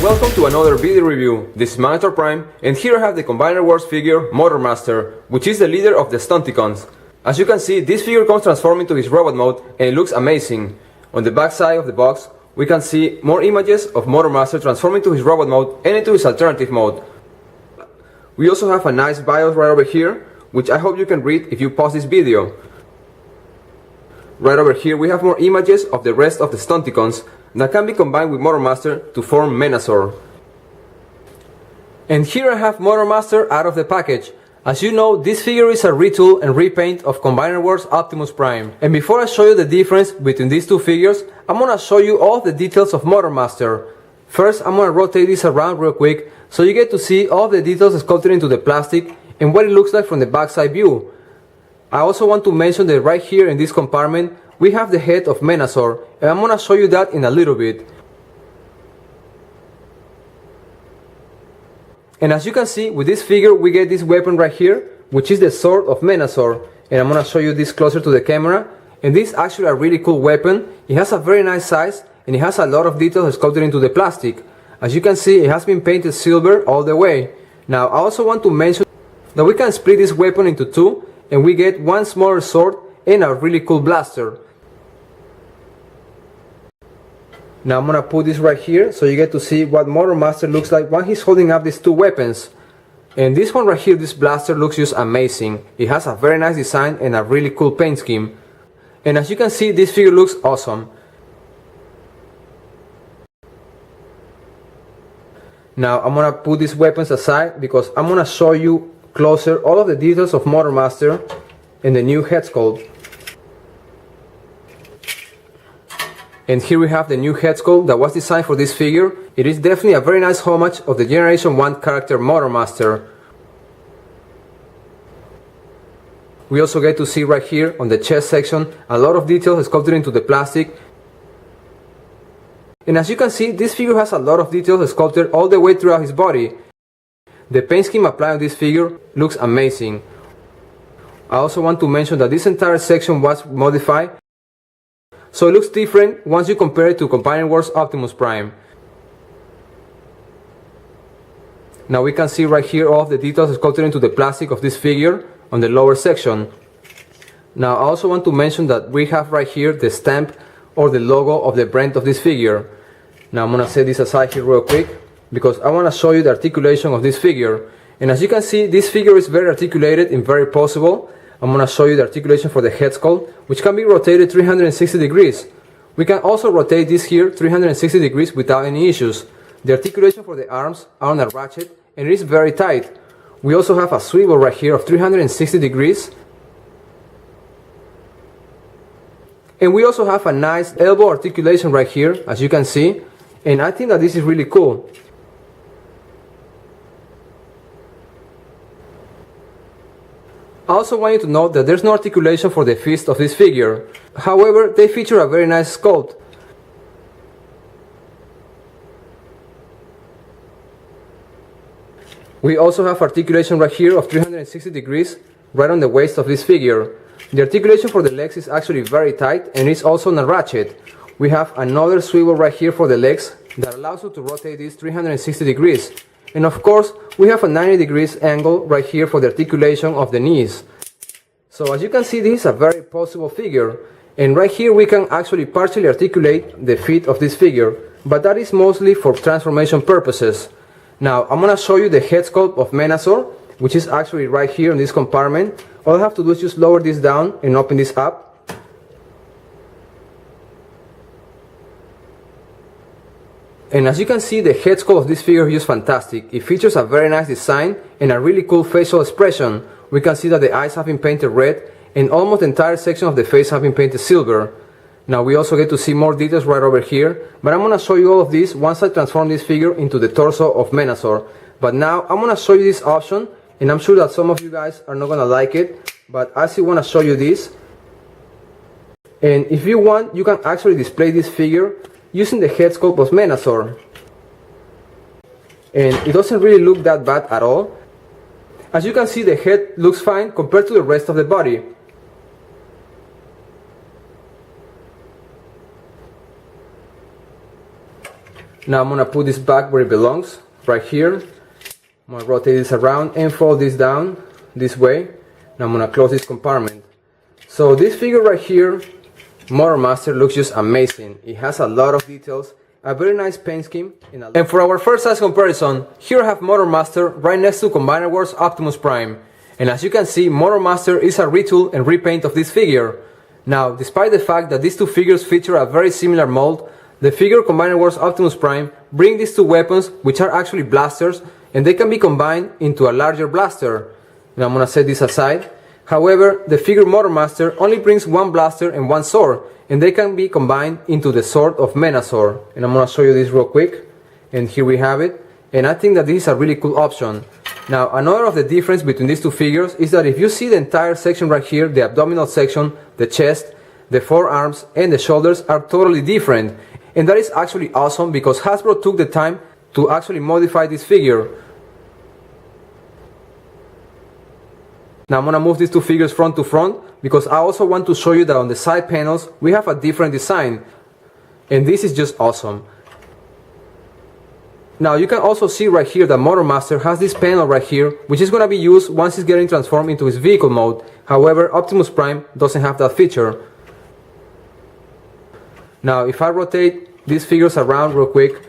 Welcome to another video review. This is Magnetar Prime, and here I have the Combiner Wars figure Motormaster, which is the leader of the Stunticons. As you can see, this figure comes transformed into his robot mode and it looks amazing. On the back side of the box, we can see more images of Motormaster transforming to his robot mode and into his alternative mode. We also have a nice BIOS right over here, which I hope you can read if you pause this video. Right over here we have more images of the rest of the Stunticons that can be combined with Motormaster to form Menazor. And here I have Motormaster out of the package. As you know, this figure is a retool and repaint of Combiner Wars Optimus Prime. And before I show you the difference between these two figures, I'm gonna show you all the details of Motormaster. First, I'm gonna rotate this around real quick so you get to see all the details sculpted into the plastic and what it looks like from the backside view. I also want to mention that right here in this compartment we have the head of Menazor, and I'm gonna show you that in a little bit. And as you can see, with this figure we get this weapon right here, which is the sword of Menazor, and I'm gonna show you this closer to the camera. And this is actually a really cool weapon. It has a very nice size and it has a lot of details sculpted into the plastic. As you can see, it has been painted silver all the way. Now I also want to mention that we can split this weapon into two and we get one smaller sword and a really cool blaster. Now I'm gonna put this right here so you get to see what Motormaster looks like when he's holding up these two weapons. And this one right here, this blaster, looks just amazing. It has a very nice design and a really cool paint scheme. And as you can see, this figure looks awesome. Now I'm gonna put these weapons aside because I'm gonna show you closer all of the details of Motormaster and the new head sculpt. And here we have the new head sculpt that was designed for this figure. It is definitely a very nice homage of the Generation 1 character Motormaster. We also get to see right here on the chest section a lot of details sculpted into the plastic. And as you can see, this figure has a lot of details sculpted all the way throughout his body. The paint scheme applied on this figure looks amazing. I also want to mention that this entire section was modified, so it looks different once you compare it to Combiner Wars Optimus Prime. Now we can see right here all of the details sculpted into the plastic of this figure on the lower section. Now I also want to mention that we have right here the stamp or the logo of the brand of this figure. Now I'm gonna set this aside here real quick because I want to show you the articulation of this figure. And as you can see, this figure is very articulated and very posable. I'm going to show you the articulation for the head sculpt, which can be rotated 360 degrees. We can also rotate this here 360 degrees without any issues. The articulation for the arms are on a ratchet and it is very tight. We also have a swivel right here of 360 degrees. And we also have a nice elbow articulation right here, as you can see. And I think that this is really cool. I also want you to note that there's no articulation for the fist of this figure. However, they feature a very nice sculpt. We also have articulation right here of 360 degrees right on the waist of this figure. The articulation for the legs is actually very tight and it's also on a ratchet. We have another swivel right here for the legs that allows you to rotate this 360 degrees. And of course, we have a 90 degrees angle right here for the articulation of the knees. So as you can see, this is a very possible figure. And right here we can actually partially articulate the feet of this figure, but that is mostly for transformation purposes. Now I'm gonna show you the head sculpt of Menazor, which is actually right here in this compartment. All I have to do is just lower this down and open this up. And as you can see, the head sculpt of this figure is just fantastic. It features a very nice design and a really cool facial expression. We can see that the eyes have been painted red and almost the entire section of the face have been painted silver. Now we also get to see more details right over here, but I'm going to show you all of this once I transform this figure into the torso of Menazor. But now I'm going to show you this option, and I'm sure that some of you guys are not going to like it, but I still want to show you this. And if you want, you can actually display this figure using the head sculpt of Menazor. And it doesn't really look that bad at all. As you can see, the head looks fine compared to the rest of the body. Now I'm gonna put this back where it belongs, right here. I'm gonna rotate this around and fold this down this way. Now I'm gonna close this compartment. So this figure right here, Motormaster, looks just amazing. It has a lot of details, a very nice paint scheme, and for our first size comparison, here I have Motormaster right next to Combiner Wars Optimus Prime. And as you can see, Motormaster is a retool and repaint of this figure. Now, despite the fact that these two figures feature a very similar mold, the figure Combiner Wars Optimus Prime bring these two weapons, which are actually blasters, and they can be combined into a larger blaster. Now I'm gonna set this aside. However, the figure Motormaster only brings one blaster and one sword, and they can be combined into the sword of Menasor. And I'm gonna show you this real quick. And here we have it. And I think that this is a really cool option. Now, another of the difference between these two figures is that if you see the entire section right here, the abdominal section, the chest, the forearms, and the shoulders are totally different. And that is actually awesome because Hasbro took the time to actually modify this figure. Now I'm gonna move these two figures front to front because I also want to show you that on the side panels we have a different design. And this is just awesome. Now you can also see right here that Motormaster has this panel right here, which is going to be used once he's getting transformed into his vehicle mode. However, Optimus Prime doesn't have that feature. Now if I rotate these figures around real quick,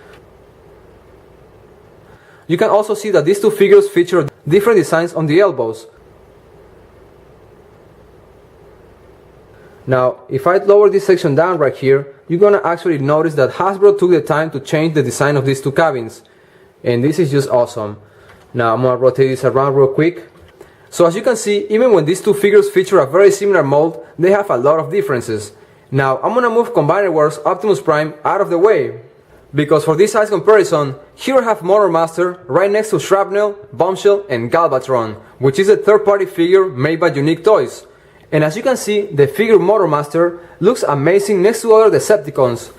you can also see that these two figures feature different designs on the elbows. Now if I lower this section down right here, you're gonna actually notice that Hasbro took the time to change the design of these two cabins. And this is just awesome. Now I'm gonna rotate this around real quick. So as you can see, even when these two figures feature a very similar mold, they have a lot of differences. Now I'm gonna move Combiner Wars Optimus Prime out of the way, because for this size comparison, here I have Motormaster right next to Shrapnel, Bombshell, and Galvatron, which is a third-party figure made by Unique Toys. And as you can see, the figure Motormaster looks amazing next to other Decepticons.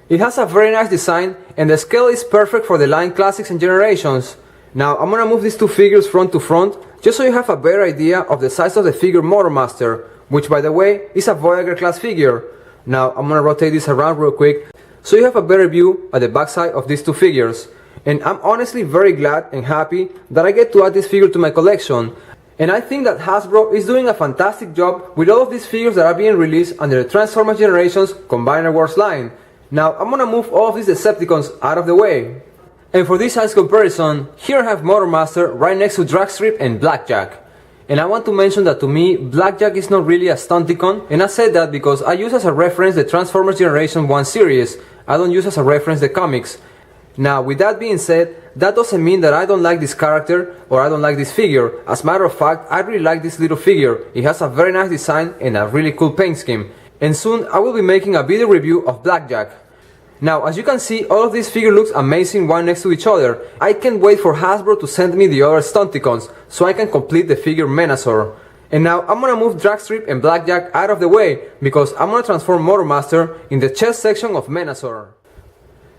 It has a very nice design and the scale is perfect for the line Classics and Generations. Now I'm gonna move these two figures front to front just so you have a better idea of the size of the figure Motormaster, which by the way is a Voyager class figure. Now I'm gonna rotate this around real quick so you have a better view at the backside of these two figures. And I'm honestly very glad and happy that I get to add this figure to my collection. And I think that Hasbro is doing a fantastic job with all of these figures that are being released under the Transformers Generations Combiner Wars line. Now I'm gonna move all of these Decepticons out of the way. And for this size comparison, here I have Motormaster right next to Dragstrip and Blackjack. And I want to mention that to me, Blackjack is not really a Stunticon, and I said that because I use as a reference the Transformers Generation 1 series. I don't use as a reference the comics. Now with that being said, that doesn't mean that I don't like this character or I don't like this figure. As a matter of fact, I really like this little figure. It has a very nice design and a really cool paint scheme. And soon I will be making a video review of Blackjack. Now as you can see, all of these figures looks amazing one next to each other. I can't wait for Hasbro to send me the other Stunticons so I can complete the figure Menasor. And now I'm gonna move Dragstrip and Blackjack out of the way because I'm gonna transform Motormaster in the chest section of Menasor.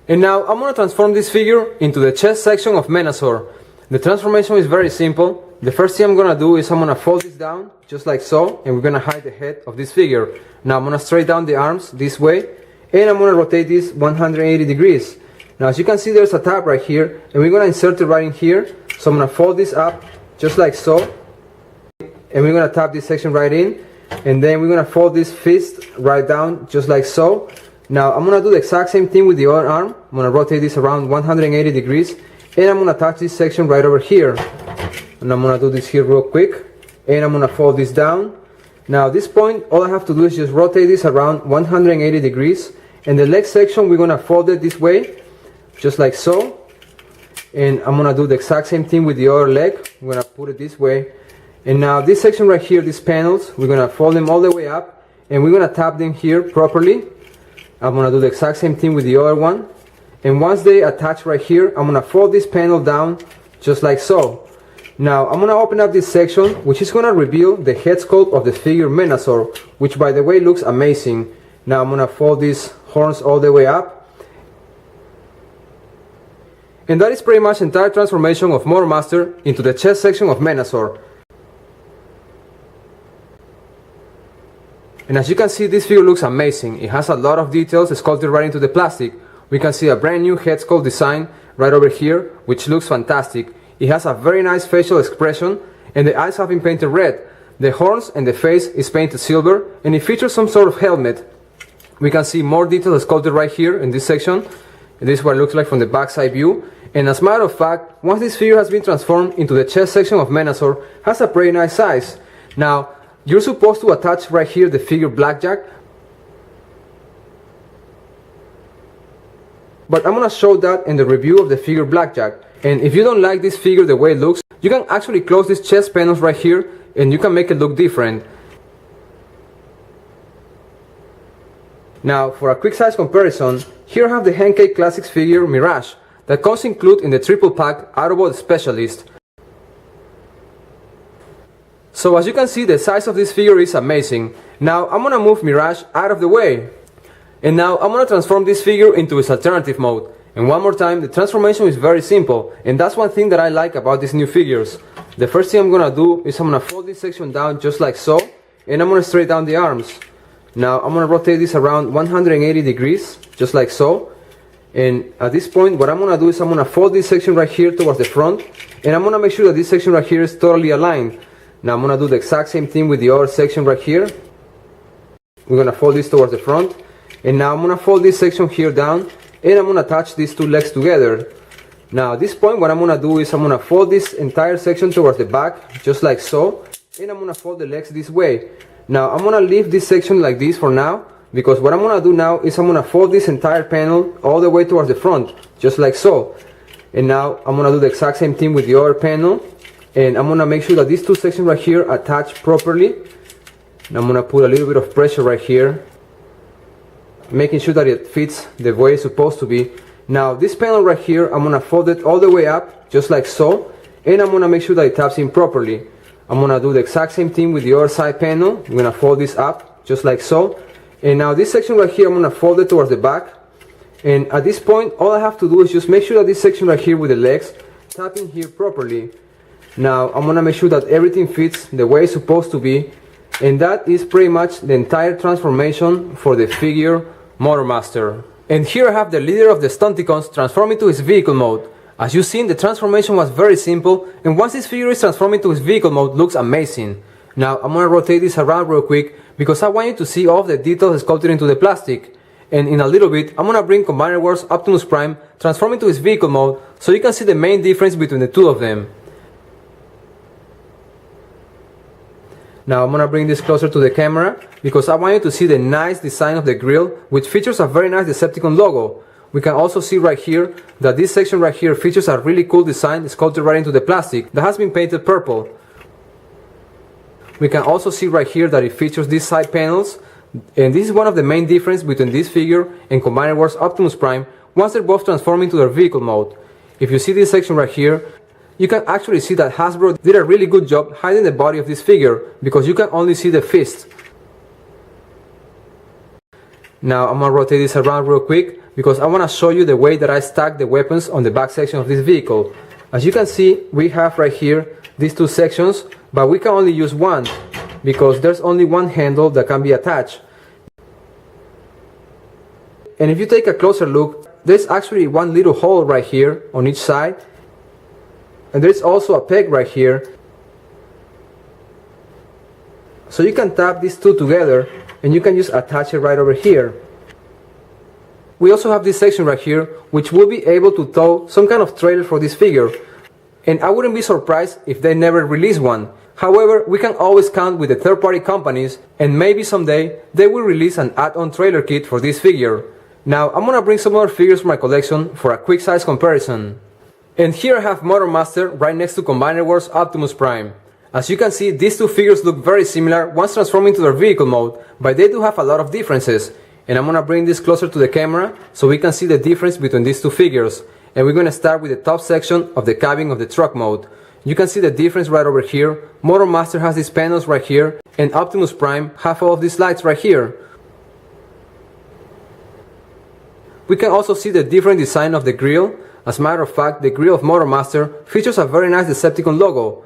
And now I'm gonna transform this figure into the chest section of Menasor. The transformation is very simple. The first thing I'm gonna do is I'm gonna fold this down just like so, and we're gonna hide the head of this figure. Now I'm gonna straight down the arms this way, and I'm gonna rotate this 180 degrees. Now as you can see, there's a tab right here, and we're gonna insert it right in here. So I'm gonna fold this up just like so, and we're gonna tap this section right in, and then we're gonna fold this fist right down just like so. Now I'm gonna do the exact same thing with the other arm. I'm gonna rotate this around 180 degrees, and I'm gonna attach this section right over here. And I'm gonna do this here real quick, and I'm gonna fold this down. Now at this point, all I have to do is just rotate this around 180 degrees, and the leg section we're gonna fold it this way, just like so. And I'm gonna do the exact same thing with the other leg. I'm gonna put it this way. And now this section right here, these panels, we're gonna fold them all the way up, and we're gonna tap them here properly. I'm gonna do the exact same thing with the other one. And once they attach right here, I'm gonna fold this panel down just like so. Now I'm gonna open up this section, which is gonna reveal the head sculpt of the figure Menasor, which by the way looks amazing. Now I'm gonna fold these horns all the way up. And that is pretty much the entire transformation of Motormaster into the chest section of Menasor. And as you can see, this figure looks amazing. It has a lot of details sculpted right into the plastic. We can see a brand new head sculpt design right over here, which looks fantastic. It has a very nice facial expression, and the eyes have been painted red. The horns and the face is painted silver, and it features some sort of helmet. We can see more details sculpted right here in this section. This is what it looks like from the backside view. And as a matter of fact, once this figure has been transformed into the chest section of Menasor, has a pretty nice size. Now, you're supposed to attach right here the figure Blackjack, but I'm gonna show that in the review of the figure Blackjack. And if you don't like this figure the way it looks, you can actually close these chest panels right here and you can make it look different. Now, for a quick size comparison, here I have the Henkei Classics figure Mirage that comes included in the triple pack Autobot Specialist. So as you can see, the size of this figure is amazing. Now I'm gonna move Mirage out of the way. And now I'm gonna transform this figure into its alternative mode. And one more time, the transformation is very simple, and that's one thing that I like about these new figures. The first thing I'm gonna do is I'm gonna fold this section down just like so, and I'm gonna straight down the arms. Now I'm gonna rotate this around 180 degrees, just like so. And at this point, what I'm gonna do is I'm gonna fold this section right here towards the front, and I'm gonna make sure that this section right here is totally aligned. Now I'm gonna do the exact same thing with the other section right here. We're gonna fold this towards the front, and now I'm gonna fold this section here down, and I'm gonna attach these two legs together. Now at this point, what I'm gonna do is I'm gonna fold this entire section towards the back, just like so, and I'm gonna fold the legs this way. Now I'm gonna leave this section like this for now, because what I'm gonna do now is I'm gonna fold this entire panel all the way towards the front, just like so. And now I'm gonna do the exact same thing with the other panel, and I'm gonna make sure that these two sections right here attach properly. And I'm gonna put a little bit of pressure right here, making sure that it fits the way it's supposed to be. Now this panel right here, I'm gonna fold it all the way up, just like so, and I'm gonna make sure that it taps in properly. I'm gonna do the exact same thing with the other side panel. I'm gonna fold this up, just like so. And now this section right here, I'm gonna fold it towards the back. And at this point, all I have to do is just make sure that this section right here with the legs tap in here properly. Now I'm gonna make sure that everything fits the way it's supposed to be. And that is pretty much the entire transformation for the figure Motormaster. And here I have the leader of the Stunticons transform into his vehicle mode. As you've seen, the transformation was very simple, and once this figure is transformed into his vehicle mode, looks amazing. Now I'm gonna rotate this around real quick because I want you to see all of the details sculpted into the plastic. And in a little bit, I'm gonna bring Combiner Wars Optimus Prime transform into his vehicle mode so you can see the main difference between the two of them. Now I'm gonna bring this closer to the camera because I want you to see the nice design of the grille, which features a very nice Decepticon logo. We can also see right here that this section right here features a really cool design sculpted right into the plastic that has been painted purple. We can also see right here that it features these side panels, and this is one of the main differences between this figure and Combiner Wars Optimus Prime once they're both transformed into their vehicle mode. If you see this section right here, you can actually see that Hasbro did a really good job hiding the body of this figure because you can only see the fist. Now I'm gonna rotate this around real quick because I want to show you the way that I stack the weapons on the back section of this vehicle. As you can see, we have right here these two sections, but we can only use one because there's only one handle that can be attached. And if you take a closer look, there's actually one little hole right here on each side, and there's also a peg right here. So you can tap these two together and you can just attach it right over here. We also have this section right here which will be able to tow some kind of trailer for this figure, and I wouldn't be surprised if they never release one. However, we can always count with the third-party companies, and maybe someday they will release an add-on trailer kit for this figure. Now I'm gonna bring some other figures from my collection for a quick size comparison. And here I have Motormaster right next to Combiner Wars Optimus Prime. As you can see, these two figures look very similar once transforming to their vehicle mode, but they do have a lot of differences. And I'm gonna bring this closer to the camera so we can see the difference between these two figures. And we're gonna start with the top section of the cabin of the truck mode. You can see the difference right over here. Motormaster has these panels right here, and Optimus Prime have all of these lights right here. We can also see the different design of the grille. As a matter of fact, the grille of Motormaster features a very nice Decepticon logo.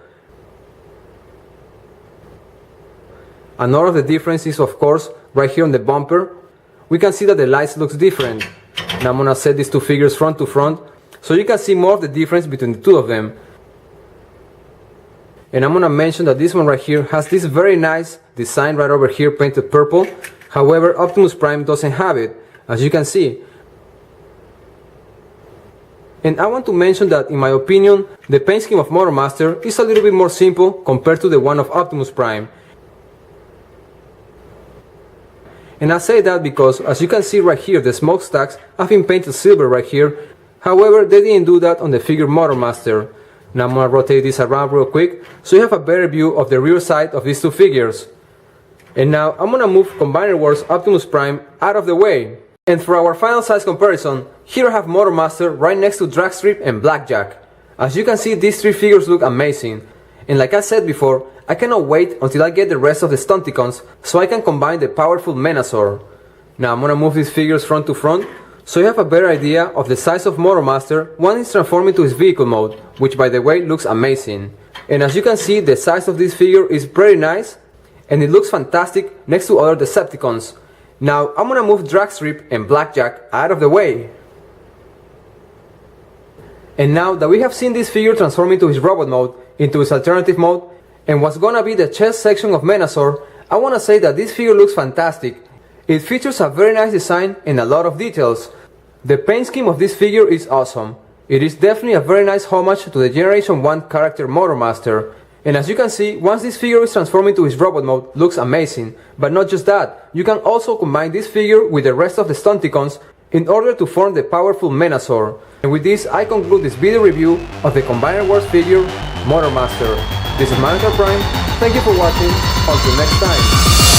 Another of the difference is, of course, right here on the bumper. We can see that the lights looks different. Now I'm gonna set these two figures front to front so you can see more of the difference between the two of them. And I'm gonna mention that this one right here has this very nice design right over here painted purple. However, Optimus Prime doesn't have it, as you can see. And I want to mention that, in my opinion, the paint scheme of Motormaster is a little bit more simple compared to the one of Optimus Prime. And I say that because, as you can see right here, the smokestacks have been painted silver right here. However, they didn't do that on the figure Motormaster. Now I'm gonna rotate this around real quick so you have a better view of the rear side of these two figures. And now I'm gonna move Combiner Wars Optimus Prime out of the way. And for our final size comparison, here I have Motormaster right next to Dragstrip and Blackjack. As you can see, these three figures look amazing. And like I said before, I cannot wait until I get the rest of the Stunticons so I can combine the powerful Menasor. Now I'm gonna move these figures front to front so you have a better idea of the size of Motormaster once it's transformed into his vehicle mode, which by the way looks amazing. And as you can see, the size of this figure is pretty nice and it looks fantastic next to other Decepticons. Now I'm gonna move Dragstrip and Blackjack out of the way. And now that we have seen this figure transform into his robot mode, into his alternative mode, and what's gonna be the chest section of Menasor, I wanna say that this figure looks fantastic. It features a very nice design and a lot of details. The paint scheme of this figure is awesome. It is definitely a very nice homage to the Generation 1 character Motormaster. And as you can see, once this figure is transformed into his robot mode, looks amazing. But not just that, you can also combine this figure with the rest of the Stunticons in order to form the powerful Menasor. And with this, I conclude this video review of the Combiner Wars figure, Motormaster. This is Magnetar Prime, thank you for watching, until next time.